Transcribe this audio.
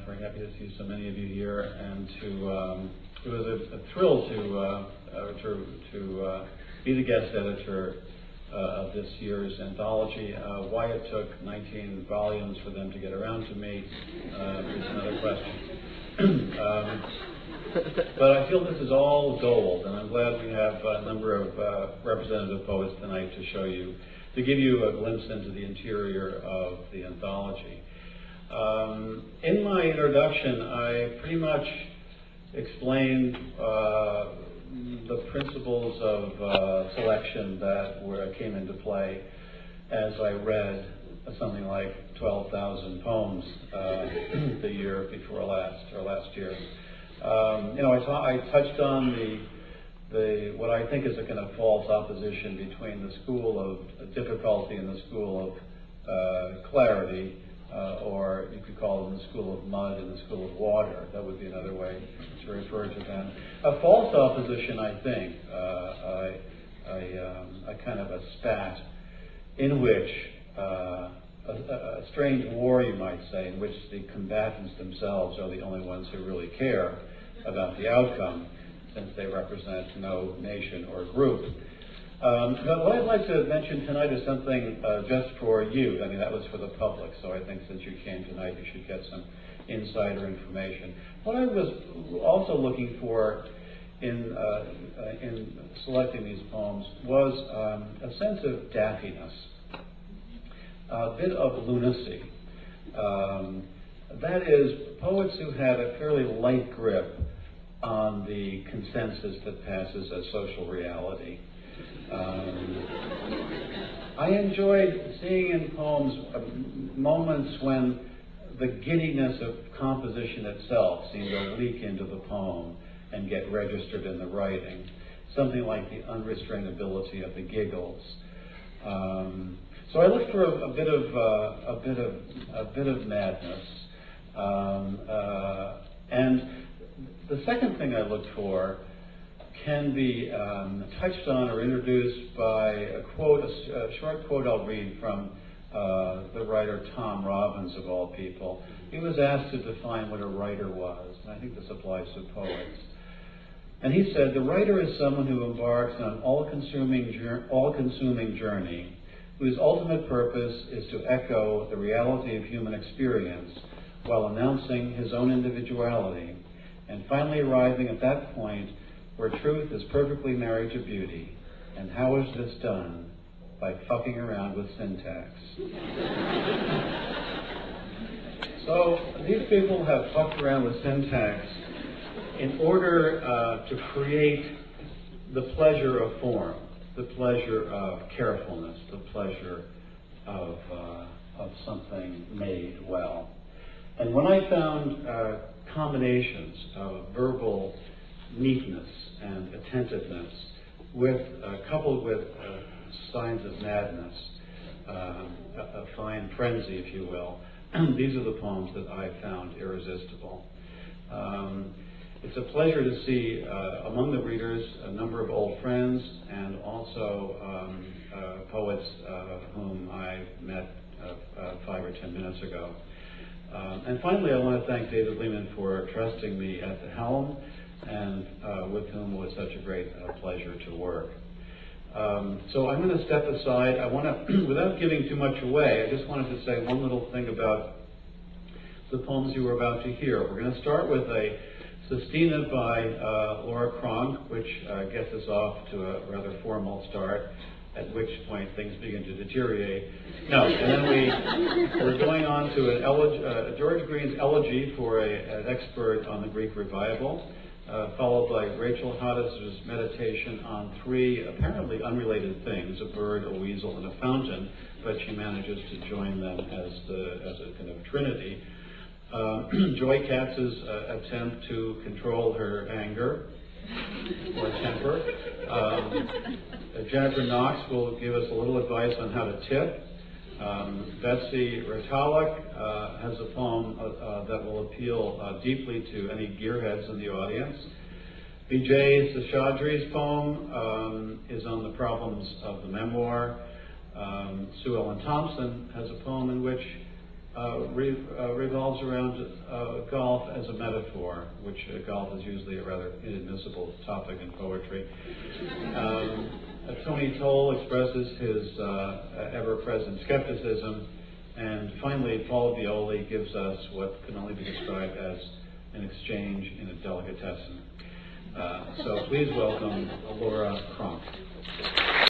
Very happy to see so many of you here, and it was a thrill to be the guest editor of this year's anthology. Why it took 19 volumes for them to get around to me is another question. But I feel this is all gold, and I'm glad we have a number of representative poets tonight to give you a glimpse into the interior of the anthology. In my introduction, I pretty much explained the principles of selection that came into play as I read something like 12,000 poems the year before last year. I touched on what I think is a kind of false opposition between the school of difficulty and the school of clarity, or you could call them the school of mud and the school of water. That would be another way to refer to them. A false opposition, I think, a kind of a spat in which a strange war, you might say, in which the combatants themselves are the only ones who really care about the outcome, since they represent no nation or group. But what I'd like to mention tonight is something just for you. I mean, that was for the public, so I think since you came tonight, you should get some insider information. What I was also looking for in selecting these poems was a sense of daffiness, a bit of lunacy. That is, poets who had a fairly light grip on the consensus that passes as social reality. I enjoyed seeing in poems moments when the giddiness of composition itself seemed to leak into the poem and get registered in the writing. Something like the unrestrainability of the giggles. So I looked for a bit of madness, and the second thing I looked for can be touched on or introduced by a short quote I'll read from the writer Tom Robbins, of all people. He was asked to define what a writer was, and I think this applies to poets. And he said, "The writer is someone who embarks on an all-consuming journey, whose ultimate purpose is to echo the reality of human experience while announcing his own individuality, and finally arriving at that point where truth is perfectly married to beauty. And how is this done? By fucking around with syntax." So these people have fucked around with syntax in order to create the pleasure of form, the pleasure of carefulness, the pleasure of something made well. And when I found combinations of verbal neatness and attentiveness coupled with signs of madness, a fine frenzy, if you will, these are the poems that I found irresistible. It's a pleasure to see among the readers a number of old friends and also poets whom I met 5 or 10 minutes ago. And finally, I want to thank David Lehman for trusting me at the helm, and with whom it was such a great pleasure to work. So I'm going to step aside. I want to, without giving too much away, I just wanted to say one little thing about the poems you were about to hear. We're going to start with a Sestina by Laura Cronk, which gets us off to a rather formal start, at which point things begin to deteriorate. No, and then we're going on to George Green's elegy for an expert on the Greek revival, followed by Rachel Hoddes' meditation on 3 apparently unrelated things, a bird, a weasel, and a fountain, but she manages to join them as a kind of trinity. Joy Katz's attempt to control her anger or temper. Jennifer Knox will give us a little advice on how to tip. Betsy Rotalik has a poem that will appeal deeply to any gearheads in the audience. Vijay Seshadri's poem is on the problems of the memoir. Sue Ellen Thompson has a poem in which revolves around golf as a metaphor, which golf is usually a rather inadmissible topic in poetry. Tony Toll expresses his ever-present skepticism, and finally Paul Violi gives us what can only be described as an exchange in a delicatessen. So please welcome Laura Cronk.